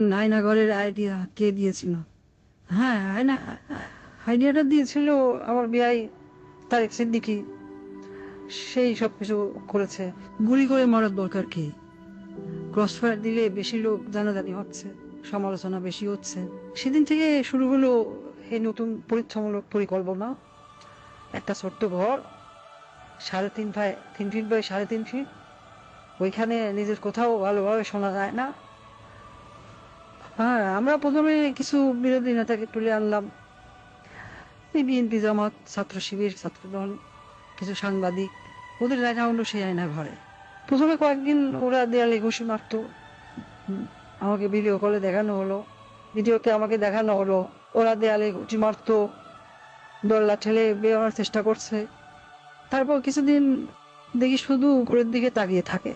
আয়নাঘরের idea কে দিয়েছিল? হ্যাঁ, আইডিয়াটা দিয়েছিল আমার বিয়াই তারেক সিদ্দিকী। সেই সবকিছু করেছে। গুলি করে মারার দরকার কি? ক্রস ফায়ার দিলে বেশি লোক জানাজানি হচ্ছে, সমালোচনা বেশি হচ্ছে। সেদিন থেকে শুরু হলো এই নতুন পরীক্ষামূলক পরিকল্পনা। একটা ছোট্ট ঘর, 3.5 ফিট বাই 3.5 ফিট, ওইখানে নিজের কোথাও ভালোভাবে শোনা যায় না। হ্যাঁ, আমরা প্রথমে কিছু বিরোধী নেতাকে তুলে আনলাম, এই বিএনপি, জামাত, ছাত্র শিবির, ছাত্রদল, কিছু সাংবাদিক। ওদের দেখা হলো সেই আয়না ঘরে। প্রথমে কয়েকদিন ওরা দেয়ালে ঘুষি মারতো। আমাকে ভিডিও কলে দেখানো হলো, ভিডিওতে আমাকে দেখানো হলো ওরা দেয়ালে ঘুষি মারতো, দরলা ঠেলে বেরোনোর চেষ্টা করছে। তারপর কিছুদিন দেখি শুধু উপরের দিকে তাকিয়ে থাকে।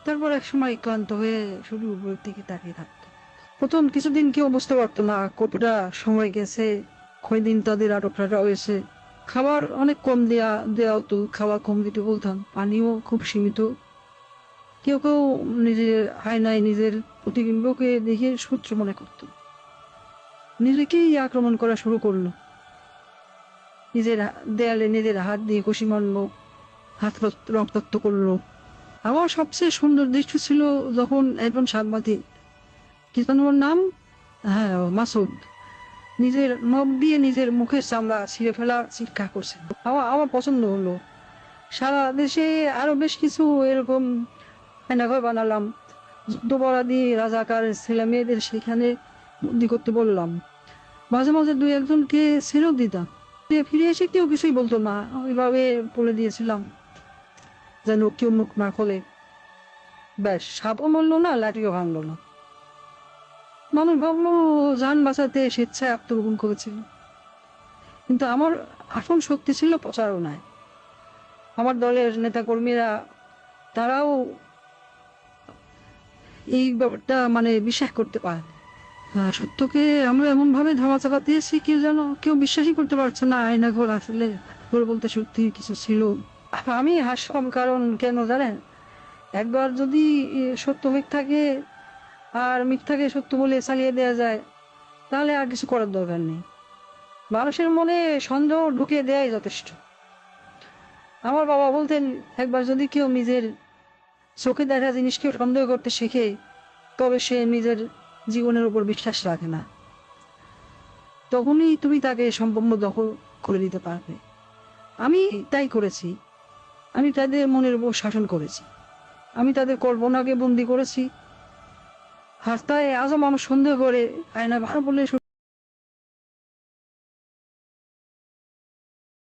তারপর এক সময় ক্লান্ত হয়ে শুধু উপরের দিকে তাকিয়ে থাকতো। প্রথম কিছুদিন কেউ বুঝতে পারতো না কতটা সময় গেছে, কয়দিন তাদের আটকটা হয়েছে। খাবার অনেক কম দেওয়া হতো, খাবার কম দিতে বলতাম, পানিও খুব সীমিত। কেউ কেউ নিজের আয়নায় নিজের প্রতিবিম্বকে দেখে শত্রু মনে করত, নিজেকেই আক্রমণ করা শুরু করলো। নিজের দেয়ালে নিজের হাত দিয়ে ঘুষি মারলো, হাত রক্তাক্ত করলো। আমার সবচেয়ে সুন্দর দৃশ্য ছিল যখন একজন সাংবাদিক, কি যেন ওর নাম, হ্যাঁ মাসুদ, নিজের নখ দিয়ে নিজের মুখের চামড়া ছিঁড়ে ফেলা চিৎকার করছে। আমার পছন্দ হলো। সারা দেশে আরো বেশ কিছু এরকম আয়নাঘর বানালাম। যুদ্ধপরাধী রাজাকার ছেলে মেয়েদের সেখানে বন্দি করতে বললাম। মাঝে মাঝে দুই একজনকে ছেড়েও দিতাম। ফিরে এসে কেউ কিছুই বলতো না, ওইভাবে বলে দিয়েছিলাম যেন কেউ মুখ না খোলে। ব্যাস, সাপও মরলো না, লাঠিও ভাঙলো না। মানুষ ভাবলো যান বাঁচাতে স্বেচ্ছায় আত্মগোপন করেছিল, কিন্তু আমার আসল শক্তি ছিল প্রচারণায়। আমার দলের নেতা কর্মীরা, তারাও এই ব্যাপারটা বিশ্বাস করতে পারে। সত্যকে আমরা এমন ভাবে ধামাচাপা দিয়েছি, কেউ বিশ্বাসই করতে পারছে না আয়নাঘর আসলে ঘর বলতে সত্যি কিছু ছিল। আমি হাসলাম, কারণ কেন জানেন, একবার যদি সত্য মিথ্যাকে আর মিথ্যাকে সত্য বলে চালিয়ে দেওয়া যায়, তাহলে আর কিছু করার দরকার নেই। মানুষের মনে সন্দেহ ঢুকিয়ে দেয়াই যথেষ্ট। আমার বাবা বলতেন, একবার যদি কেউ নিজের চোখে দেখা জিনিসকে সন্দেহ করতে শিখে, তবে সে নিজের জীবনের উপর বিশ্বাস রাখে না। তখনই তুমি তাকে সম্পূর্ণ দখল করে দিতে পারবে। আমি তাই করেছি। আমি তাদের মনের উপর শাসন করেছি, আমি তাদের কল্পনাকে বন্দি করেছি। আর তাই আজও মানুষ সন্দেহ করে আয়না ভালো বলে